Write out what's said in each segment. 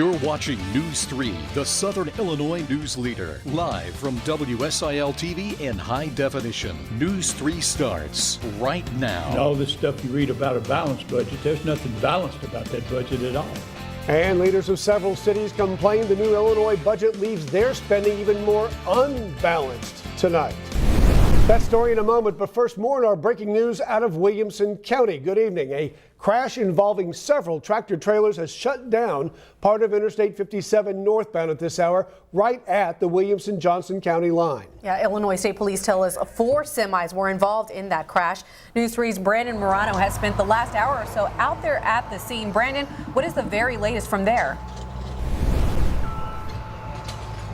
You're watching News 3, the Southern Illinois news leader, live from WSIL TV in high definition. News 3 starts right now. And all this stuff you read about a balanced budget, there's nothing balanced about that budget at all. And leaders of several cities complain the new Illinois budget leaves their spending even more unbalanced tonight. That story in a moment, but first, more in our breaking news out of Williamson County. Good evening. A crash involving several tractor trailers has shut down part of Interstate 57 northbound at this hour, right at the Williamson-Johnson County line. Yeah, Illinois State Police tell us 4 semis were involved in that crash. News 3's Brandon Morano has spent the last hour or so out there at the scene. Brandon, what is the very latest from there?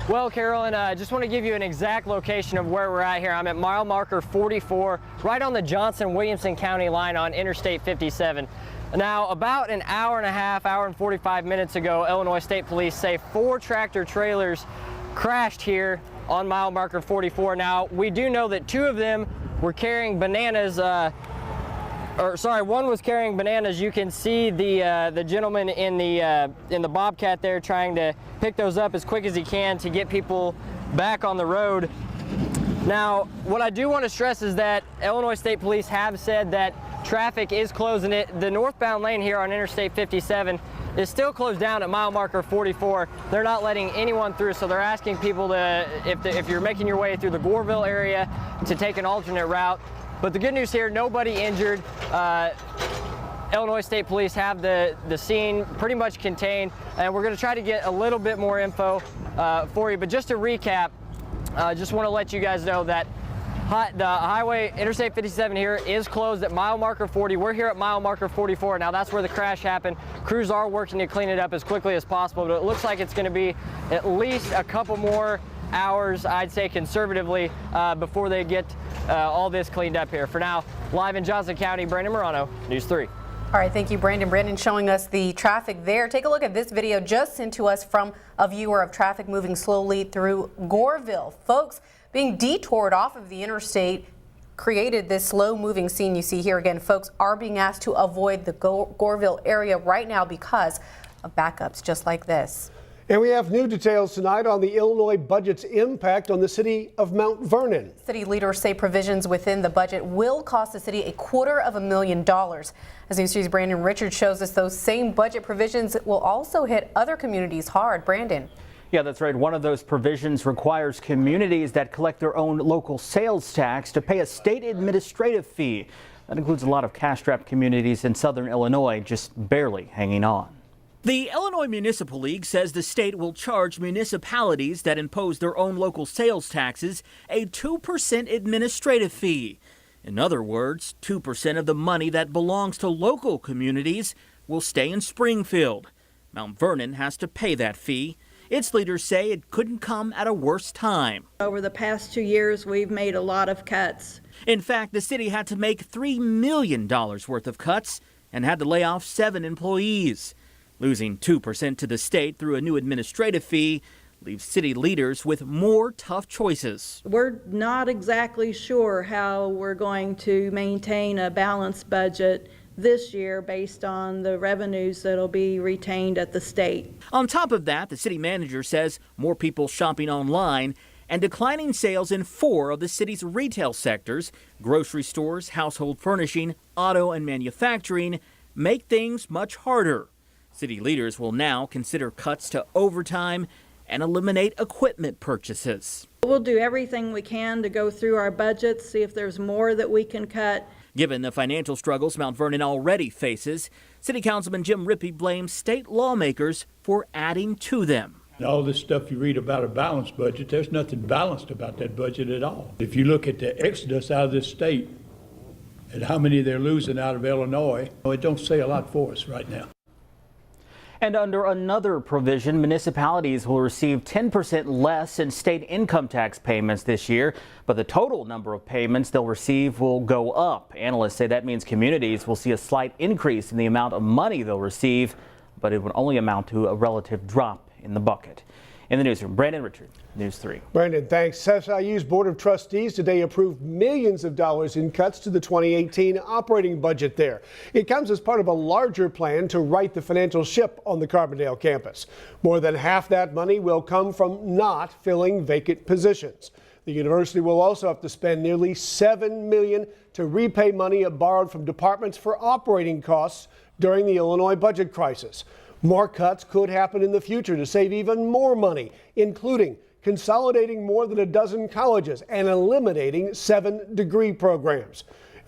Well, Carolyn, I just want to give you an exact location of where we're at here. I'm at mile marker 44, right on the Johnson-Williamson County line on Interstate 57. Now, about an hour and a half, hour and 45 minutes ago, Illinois State Police say 4 tractor trailers crashed here on mile marker 44. Now, we do know that 2 of them were carrying bananas, one was carrying bananas. You can see the gentleman in the Bobcat there trying to pick those up as quick as he can to get people back on the road. Now, what I do want to stress is that Illinois State Police have said that traffic is closing it. The northbound lane here on Interstate 57 is still closed down at mile marker 44. They're not letting anyone through, so they're asking people to, if you're making your way through the Goreville area, to take an alternate route. But the good news here, nobody injured. Illinois State Police have the scene pretty much contained, and we're going to try to get a little bit more info for you. But just to recap, just want to let you guys know that the highway, Interstate 57 here, is closed at mile marker 40. We're here at mile marker 44. Now, that's where the crash happened. Crews are working to clean it up as quickly as possible, but it looks like it's going to be at least a couple more hours, I'd say conservatively, before they get all this cleaned up here. For now, live in Johnson County, Brandon Morano, News 3. All right, thank you, Brandon. Brandon showing us the traffic there. Take a look at this video just sent to us from a viewer of traffic moving slowly through Goreville. Folks being detoured off of the interstate created this slow-moving scene you see here. Again, folks are being asked to avoid the Goreville area right now because of backups just like this. And we have new details tonight on the Illinois budget's impact on the city of Mount Vernon. City leaders say provisions within the budget will cost the city $250,000. As News 3's Brandon Richards shows us, those same budget provisions will also hit other communities hard. Brandon. Yeah, that's right. One of those provisions requires communities that collect their own local sales tax to pay a state administrative fee. That includes a lot of cash-strapped communities in southern Illinois just barely hanging on. The Illinois Municipal League says the state will charge municipalities that impose their own local sales taxes a 2% administrative fee. In other words, 2% of the money that belongs to local communities will stay in Springfield. Mount Vernon has to pay that fee. Its leaders say it couldn't come at a worse time. Over the past 2 years, we've made a lot of cuts. In fact, the city had to make $3 million worth of cuts and had to lay off 7 employees. Losing 2% to the state through a new administrative fee leaves city leaders with more tough choices. We're not exactly sure how we're going to maintain a balanced budget this year based on the revenues that'll be retained at the state. On top of that, the city manager says more people shopping online and declining sales in 4 of the city's retail sectors, grocery stores, household furnishing, auto and manufacturing, make things much harder. City leaders will now consider cuts to overtime and eliminate equipment purchases. We'll do everything we can to go through our budgets, see if there's more that we can cut. Given the financial struggles Mount Vernon already faces, City Councilman Jim Rippey blames state lawmakers for adding to them. And all this stuff you read about a balanced budget, there's nothing balanced about that budget at all. If you look at the exodus out of this state and how many they're losing out of Illinois, it don't say a lot for us right now. And under another provision, municipalities will receive 10% less in state income tax payments this year, but the total number of payments they'll receive will go up. Analysts say that means communities will see a slight increase in the amount of money they'll receive, but it would only amount to a relative drop in the bucket. In the newsroom, Brandon Richard, News 3. Brandon, thanks. SIU's Board of Trustees today approved millions of dollars in cuts to the 2018 operating budget there. It comes as part of a larger plan to right the financial ship on the Carbondale campus. More than half that money will come from not filling vacant positions. The university will also have to spend nearly $7 million to repay money it borrowed from departments for operating costs during the Illinois budget crisis. More cuts could happen in the future to save even more money, including consolidating more than a dozen colleges and eliminating 7 degree programs.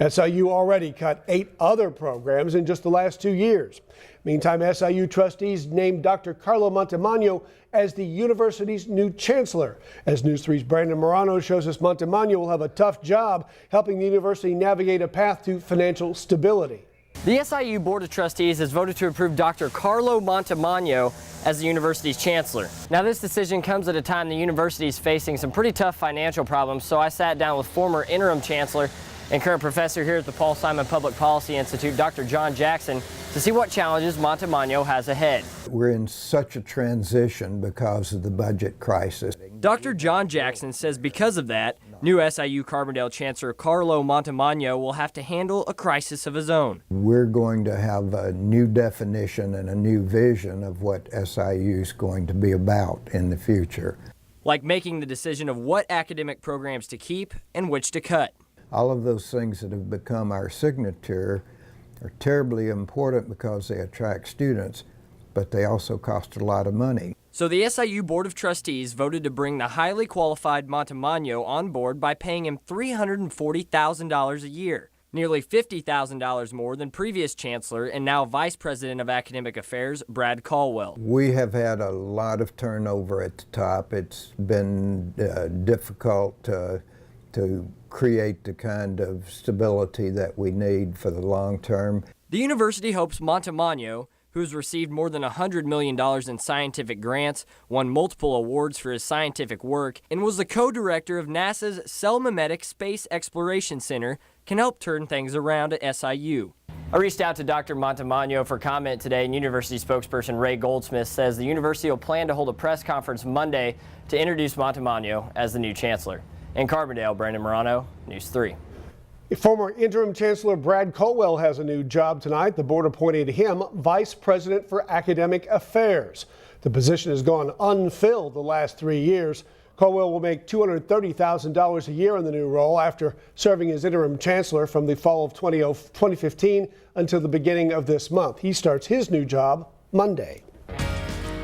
SIU already cut 8 other programs in just the last 2 years. Meantime, SIU trustees named Dr. Carlo Montemagno as the university's new chancellor. As News 3's Brandon Morano shows us, Montemagno will have a tough job helping the university navigate a path to financial stability. The SIU Board of Trustees has voted to approve Dr. Carlo Montemagno as the university's chancellor. Now, this decision comes at a time the university is facing some pretty tough financial problems, so I sat down with former interim chancellor and current professor here at the Paul Simon Public Policy Institute, Dr. John Jackson, to see what challenges Montemagno has ahead. We're in such a transition because of the budget crisis. Dr. John Jackson says because of that, new SIU Carbondale Chancellor Carlo Montemagno will have to handle a crisis of his own. We're going to have a new definition and a new vision of what SIU is going to be about in the future. Like making the decision of what academic programs to keep and which to cut. All of those things that have become our signature are terribly important because they attract students, but they also cost a lot of money. So the SIU Board of Trustees voted to bring the highly qualified Montemagno on board by paying him $340,000 a year, nearly $50,000 more than previous chancellor and now vice president of academic affairs Brad Caldwell. We have had a lot of turnover at the top. It's been difficult to create the kind of stability that we need for the long term. The university hopes Montemagno, who's received more than $100 million in scientific grants, won multiple awards for his scientific work, and was the co-director of NASA's Selmametic Space Exploration Center, can help turn things around at SIU. I reached out to Dr. Montemagno for comment today, and university spokesperson Ray Goldsmith says the university will plan to hold a press conference Monday to introduce Montemagno as the new chancellor. In Carbondale, Brandon Morano, News 3. Former interim chancellor Brad Caldwell has a new job tonight. The board appointed him vice president for academic affairs. The position has gone unfilled the last 3 years. Caldwell will make $230,000 a year in the new role after serving as interim chancellor from the fall of 2015 until the beginning of this month. He starts his new job Monday.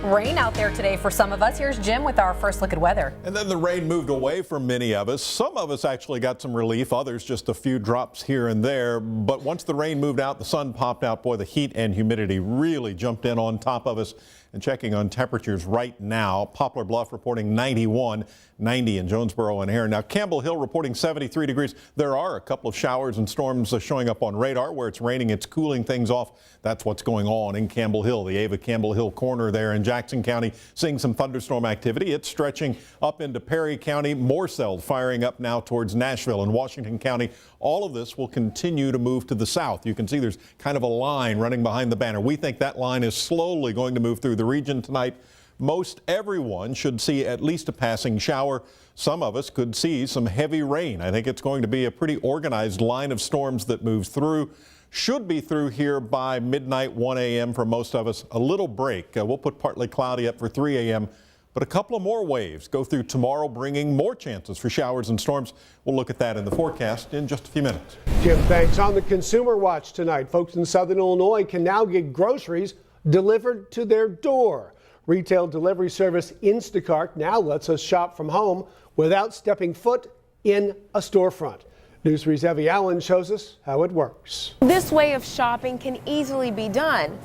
Rain out there today for some of us. Here's Jim with our first look at weather. And then the rain moved away from many of us. Some of us actually got some relief, others just a few drops here and there. But once the rain moved out, the sun popped out. Boy, the heat and humidity really jumped in on top of us. And checking on temperatures right now, Poplar Bluff reporting 91, 90 in Jonesboro and Aaron. Now, Campbell Hill reporting 73 degrees. There are a couple of showers and storms showing up on radar. Where it's raining, it's cooling things off. That's what's going on in Campbell Hill, the Ava Campbell Hill corner there in Jackson County, seeing some thunderstorm activity. It's stretching up into Perry County, more cells firing up now towards Nashville and Washington County. All of this will continue to move to the south. You can see there's kind of a line running behind the banner. We think that line is slowly going to move through the region tonight. Most everyone should see at least a passing shower. Some of us could see some heavy rain. I think it's going to be a pretty organized line of storms that moves through. Should be through here by midnight, 1 a.m. for most of us. A little break. We'll put partly cloudy up for 3 a.m. But a couple of more waves go through tomorrow, bringing more chances for showers and storms. We'll look at that in the forecast in just a few minutes. Jim, thanks. On the Consumer Watch tonight, folks in Southern Illinois can now get groceries delivered to their door. Retail delivery service Instacart now lets us shop from home without stepping foot in a storefront. News 3's Evie Allen shows us how it works. This way of shopping can easily be done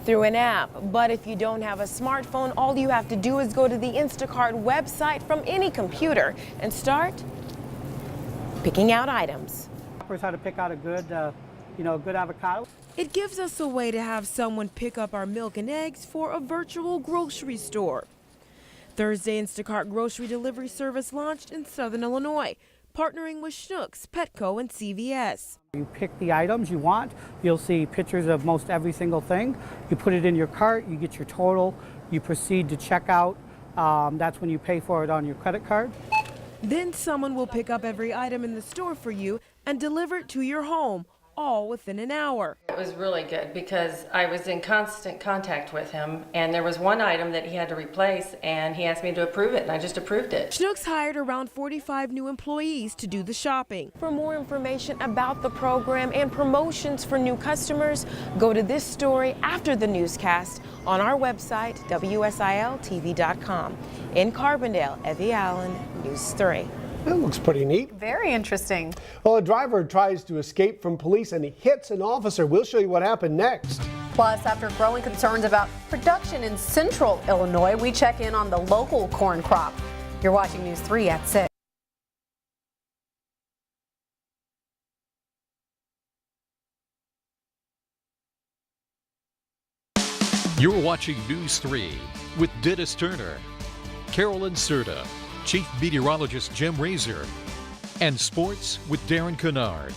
through an app, but if you don't have a smartphone, all you have to do is go to the Instacart website from any computer and start picking out items. How to pick out a good, good avocado. It gives us a way to have someone pick up our milk and eggs for a virtual grocery store. Thursday, Instacart grocery delivery service launched in Southern Illinois, partnering with Schnucks, Petco, and CVS. You pick the items you want. You'll see pictures of most every single thing. You put it in your cart, you get your total, you proceed to check out. That's when you pay for it on your credit card. Then someone will pick up every item in the store for you and deliver it to your home, all within an hour. It was really good because I was in constant contact with him, and there was one item that he had to replace, and he asked me to approve it, and I just approved it. Schnucks hired around 45 new employees to do the shopping. For more information about the program and promotions for new customers, go to this story after the newscast on our website, WSILTV.com. In Carbondale, Evie Allen, News 3. That looks pretty neat. Very interesting. Well, a driver tries to escape from police and he hits an officer. We'll show you what happened next. Plus, after growing concerns about production in central Illinois, we check in on the local corn crop. You're watching News 3 at 6. You're watching News 3 with Dennis Turner, Carolyn Serta, Chief Meteorologist Jim Razor, and Sports with Darren Kennard.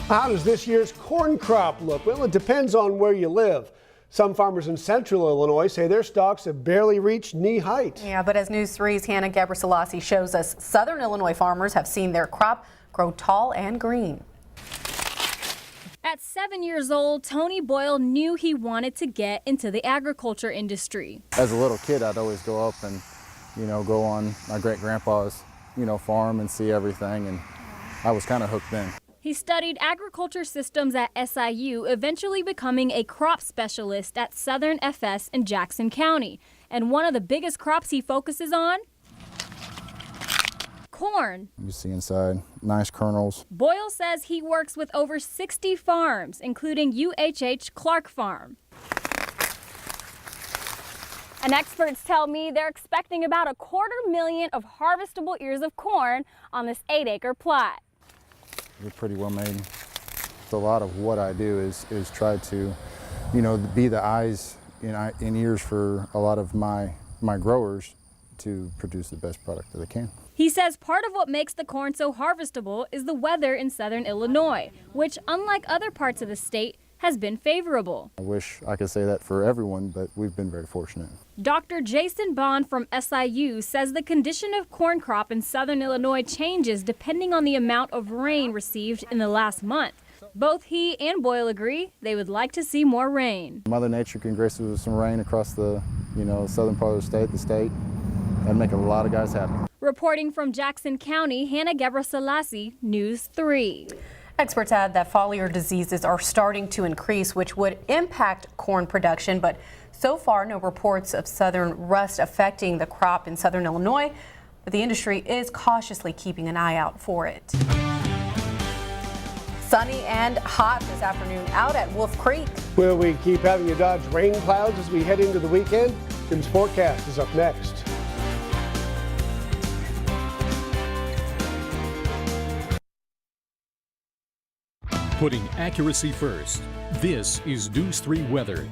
How does this year's corn crop look? Well, it depends on where you live. Some farmers in central Illinois say their stalks have barely reached knee height. Yeah, but as News 3's Hannah Gebrselassie shows us, southern Illinois farmers have seen their crop grow tall and green. At 7 years old, Tony Boyle knew he wanted to get into the agriculture industry. As a little kid, I'd always go up and, go on my great-grandpa's, farm and see everything, and I was kind of hooked in. He studied agriculture systems at SIU, eventually becoming a crop specialist at Southern FS in Jackson County. And one of the biggest crops he focuses on? Corn. You see inside, nice kernels. Boyle says he works with over 60 farms, including UHH Clark Farm. And experts tell me they're expecting about 250,000 of harvestable ears of corn on this 8-acre plot. We're pretty well made. So a lot of what I do is try to, be the eyes and ears for a lot of my growers to produce the best product that they can. He says part of what makes the corn so harvestable is the weather in southern Illinois, which, unlike other parts of the state, has been favorable. I wish I could say that for everyone, but we've been very fortunate. Dr. Jason Bond from SIU says the condition of corn crop in southern Illinois changes depending on the amount of rain received in the last month. Both he and Boyle agree they would like to see more rain. Mother Nature can grace us with some rain across the, southern part of the state. That'd make a lot of guys happy. Reporting from Jackson County, Hannah Gebrselassie, News 3. Experts add that foliar diseases are starting to increase, which would impact corn production, but so far no reports of southern rust affecting the crop in southern Illinois, but the industry is cautiously keeping an eye out for it. Sunny and hot this afternoon out at Wolf Creek. Will we keep having to dodge rain clouds as we head into the weekend? Jim's forecast is up next. Putting accuracy first, this is News 3 weather.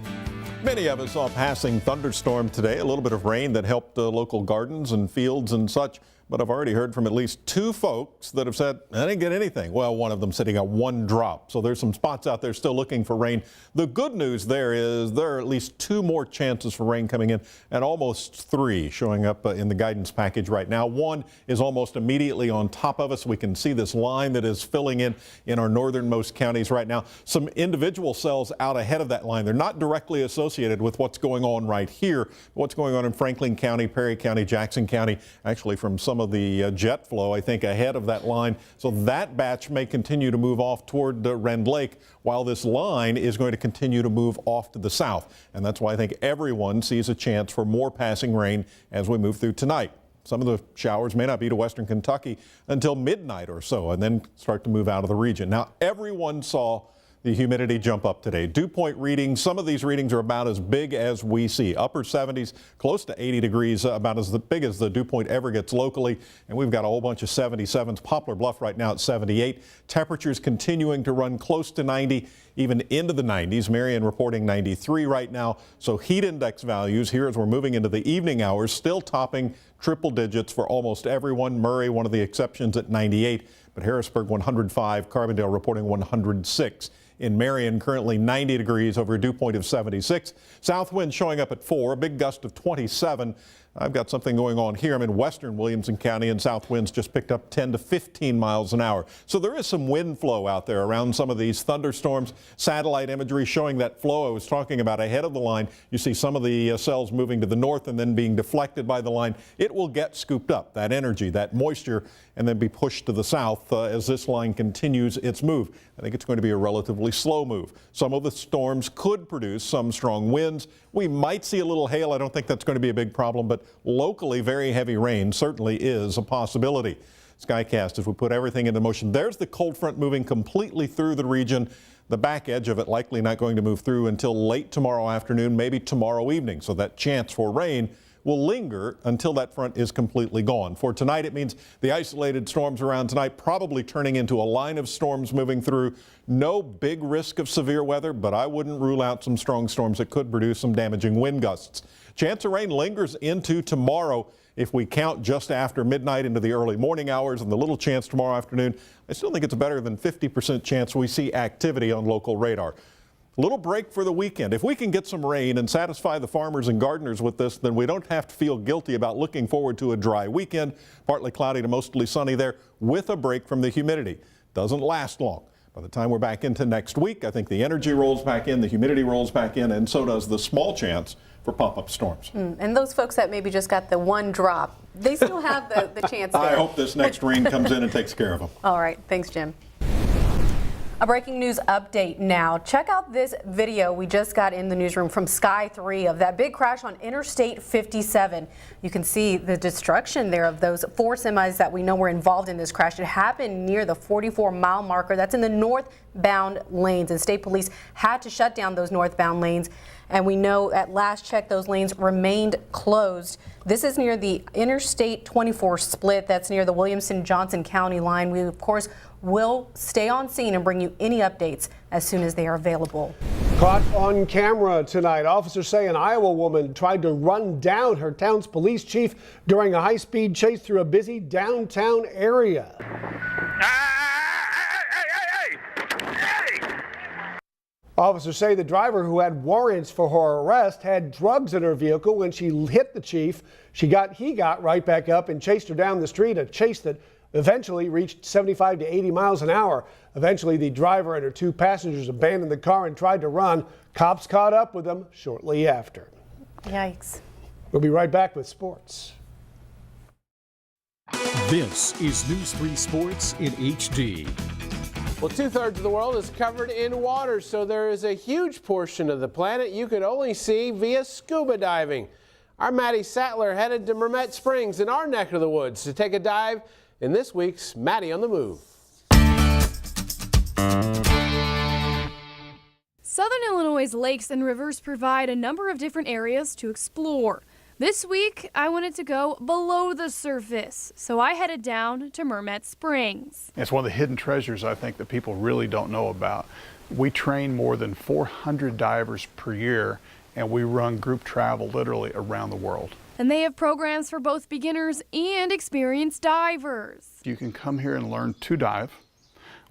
Many of us saw a passing thunderstorm today, a little bit of rain that helped local gardens and fields and such. But I've already heard from at least 2 folks that have said, I didn't get anything. Well, one of them said he got 1 drop. So there's some spots out there still looking for rain. The good news there is there are at least 2 more chances for rain coming in and almost 3 showing up in the guidance package right now. One is almost immediately on top of us. We can see this line that is filling in our northernmost counties right now. Some individual cells out ahead of that line. They're not directly associated with what's going on right here. What's going on in Franklin County, Perry County, Jackson County, actually from some of the jet flow, I think, ahead of that line. So that batch may continue to move off toward Rend Lake, while this line is going to continue to move off to the south. And that's why I think everyone sees a chance for more passing rain as we move through tonight. Some of the showers may not be to western Kentucky until midnight or so, and then start to move out of the region. Now, everyone saw the humidity jump up today. Dew point readings, some of these readings are about as big as we see. Upper 70s, close to 80 degrees, about as big as the dew point ever gets locally. And we've got a whole bunch of 77s. Poplar Bluff right now at 78. Temperatures continuing to run close to 90, even into the 90s. Marion reporting 93 right now. So heat index values here as we're moving into the evening hours, still topping triple digits for almost everyone. Murray, one of the exceptions, at 98. But Harrisburg 105, Carbondale reporting 106. In Marion, currently 90 degrees over a dew point of 76. South wind showing up at 4, a big gust of 27. I've got something going on here. I'm in western Williamson County, and south winds just picked up 10 to 15 miles an hour. So there is some wind flow out there around some of these thunderstorms. Satellite imagery showing that flow I was talking about ahead of the line. You see some of the cells moving to the north and then being deflected by the line. It will get scooped up, that energy, that moisture, and then be pushed to the south as this line continues its move. I think it's going to be a relatively slow move. Some of the storms could produce some strong winds. We might see a little hail. I don't think that's going to be a big problem, but locally very heavy rain certainly is a possibility. Skycast, if we put everything into motion, there's the cold front moving completely through the region. The back edge of it likely not going to move through until late tomorrow afternoon, maybe tomorrow evening. So that chance for rain will linger until that front is completely gone. For tonight, it means the isolated storms around tonight probably turning into a line of storms moving through. No big risk of severe weather, but I wouldn't rule out some strong storms that could produce some damaging wind gusts. Chance of rain lingers into tomorrow. If we count just after midnight into the early morning hours and the little chance tomorrow afternoon, I still think it's better than 50% chance we see activity on local radar. Little break for the weekend. If we can get some rain and satisfy the farmers and gardeners with this, then we don't have to feel guilty about looking forward to a dry weekend. Partly cloudy to mostly sunny there with a break from the humidity. Doesn't last long. By the time we're back into next week, I think the energy rolls back in, the humidity rolls back in, and so does the small chance for pop-up storms. And those folks that maybe just got the one drop, they still have the chance there. I hope this next rain comes in and takes care of them. All right. Thanks, Jim. A breaking news update now. Check out this video we just got in the newsroom from Sky 3 of that big crash on Interstate 57. You can see the destruction there of those 4 semis that we know were involved in this crash. It happened near the 44-mile marker. That's in the northbound lanes, and state police had to shut down those northbound lanes. And we know at last check those lanes remained closed. This is near the Interstate 24 split. That's near the Williamson-Johnson County line. We, of course, will stay on scene and bring you any updates as soon as they are available. Caught on camera tonight, officers say an Iowa woman tried to run down her town's police chief during a high-speed chase through a busy downtown area. Officers say the driver, who had warrants for her arrest, had drugs in her vehicle when she hit the chief. He got right back up and chased her down the street, a chase that eventually reached 75 to 80 miles an hour. Eventually, the driver and her 2 passengers abandoned the car and tried to run. Cops caught up with them shortly after. Yikes. We'll be right back with sports. This is News 3 Sports in HD. Well, 2/3 of the world is covered in water, so there is a huge portion of the planet you could only see via scuba diving. Our Maddie Sattler headed to Mermet Springs in our neck of the woods to take a dive in this week's Maddie on the Move. Southern Illinois' lakes and rivers provide a number of different areas to explore. This week, I wanted to go below the surface, so I headed down to Mermet Springs. It's one of the hidden treasures, I think, that people really don't know about. We train more than 400 divers per year, and we run group travel literally around the world. And they have programs for both beginners and experienced divers. You can come here and learn to dive.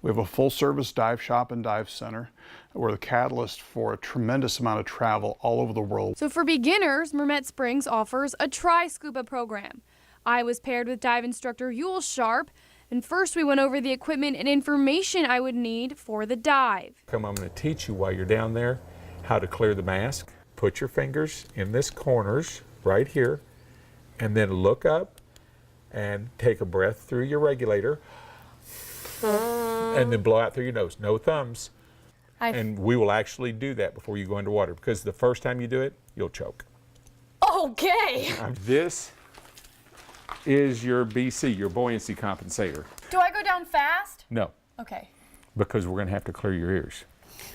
We have a full-service dive shop and dive center. We're the catalyst for a tremendous amount of travel all over the world. So for beginners, Mermet Springs offers a tri-scuba program. I was paired with dive instructor Yule Sharp, and first we went over the equipment and information I would need for the dive. I'm going to teach you while you're down there how to clear the mask. Put your fingers in this corners right here, and then look up and take a breath through your regulator, and then blow out through your nose. No thumbs. And we will actually do that before you go into water, because the first time you do it, you'll choke. Okay. This is your BC, your buoyancy compensator. Do I go down fast? No, Okay. because we're going to have to clear your ears.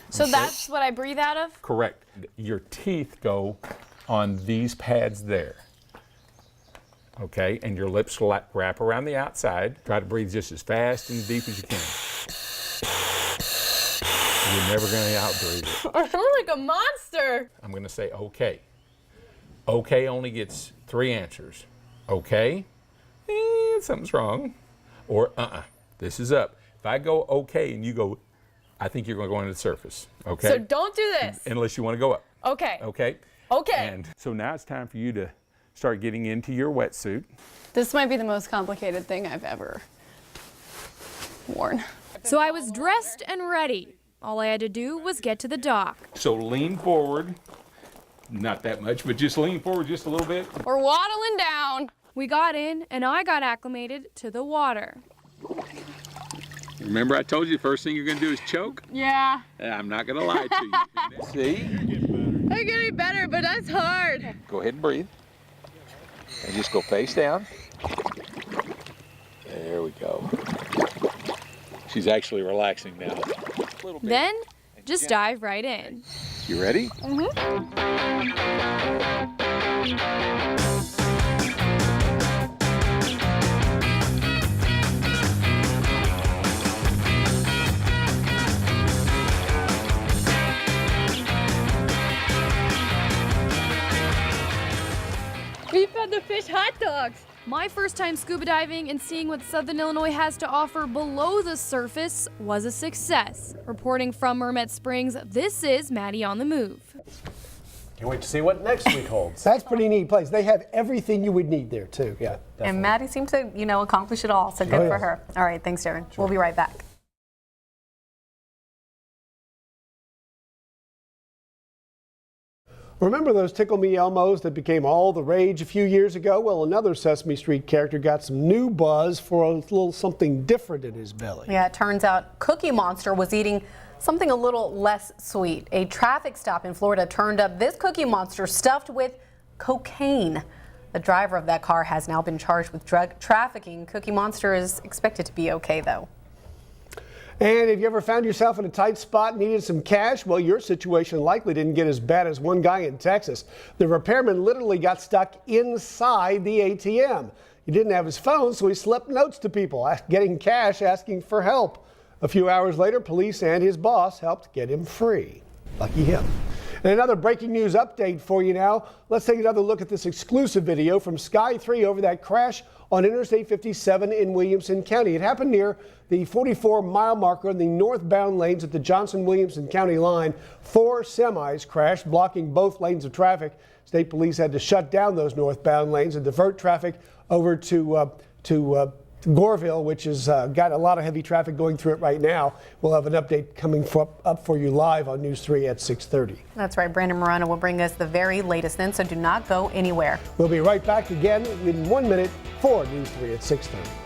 So that's what I breathe out of? Correct. Your teeth go on these pads there. Okay, and your lips wrap around the outside. Try to breathe just as fast and deep as you can. You're never going to outbreathe it. I sound like a monster. I'm going to say okay. Okay only gets 3 answers. Okay, something's wrong. Or this is up. If I go okay and you go, I think you're going to go into the surface, okay? So don't do this. Unless you want to go up. Okay. Okay? Okay. And so now it's time for you to start getting into your wetsuit. This might be the most complicated thing I've ever worn. So I was dressed and ready. All I had to do was get to the dock. So lean forward. Not that much, but just lean forward just a little bit. We're waddling down. We got in, and I got acclimated to the water. Remember I told you the first thing you're going to do is choke? Yeah. I'm not going to lie to you. See? I'm getting better, but that's hard. Go ahead and breathe. And just go face down. There we go. She's actually relaxing now. Then, just dive right in. You ready? We fed the fish hot dogs. My first time scuba diving and seeing what Southern Illinois has to offer below the surface was a success. Reporting from Mermet Springs, this is Maddie on the Move. Can't wait to see what next week holds. That's a pretty neat place. They have everything you would need there, too. Yeah, definitely. And Maddie seems to, accomplish it all, so good for her. All right, thanks, Darren. We'll be right back. Remember those Tickle Me Elmos that became all the rage a few years ago? Well, another Sesame Street character got some new buzz for a little something different in his belly. Yeah, it turns out Cookie Monster was eating something a little less sweet. A traffic stop in Florida turned up this Cookie Monster stuffed with cocaine. The driver of that car has now been charged with drug trafficking. Cookie Monster is expected to be okay, though. And if you ever found yourself in a tight spot and needed some cash, well, your situation likely didn't get as bad as one guy in Texas. The repairman literally got stuck inside the ATM. He didn't have his phone, so he slipped notes to people, getting cash, asking for help. A few hours later, police and his boss helped get him free. Lucky him. And another breaking news update for you now. Let's take another look at this exclusive video from Sky 3 over that crash on Interstate 57 in Williamson County. It happened near the 44-mile marker in the northbound lanes at the Johnson-Williamson County line. 4 semis crashed, blocking both lanes of traffic. State police had to shut down those northbound lanes and divert traffic over to Goreville, which has got a lot of heavy traffic going through it right now. We'll have an update coming up for you live on News 3 at 6:30. That's right. Brandon Morano will bring us the very latest then, so do not go anywhere. We'll be right back again in 1 minute for News 3 at 6:30.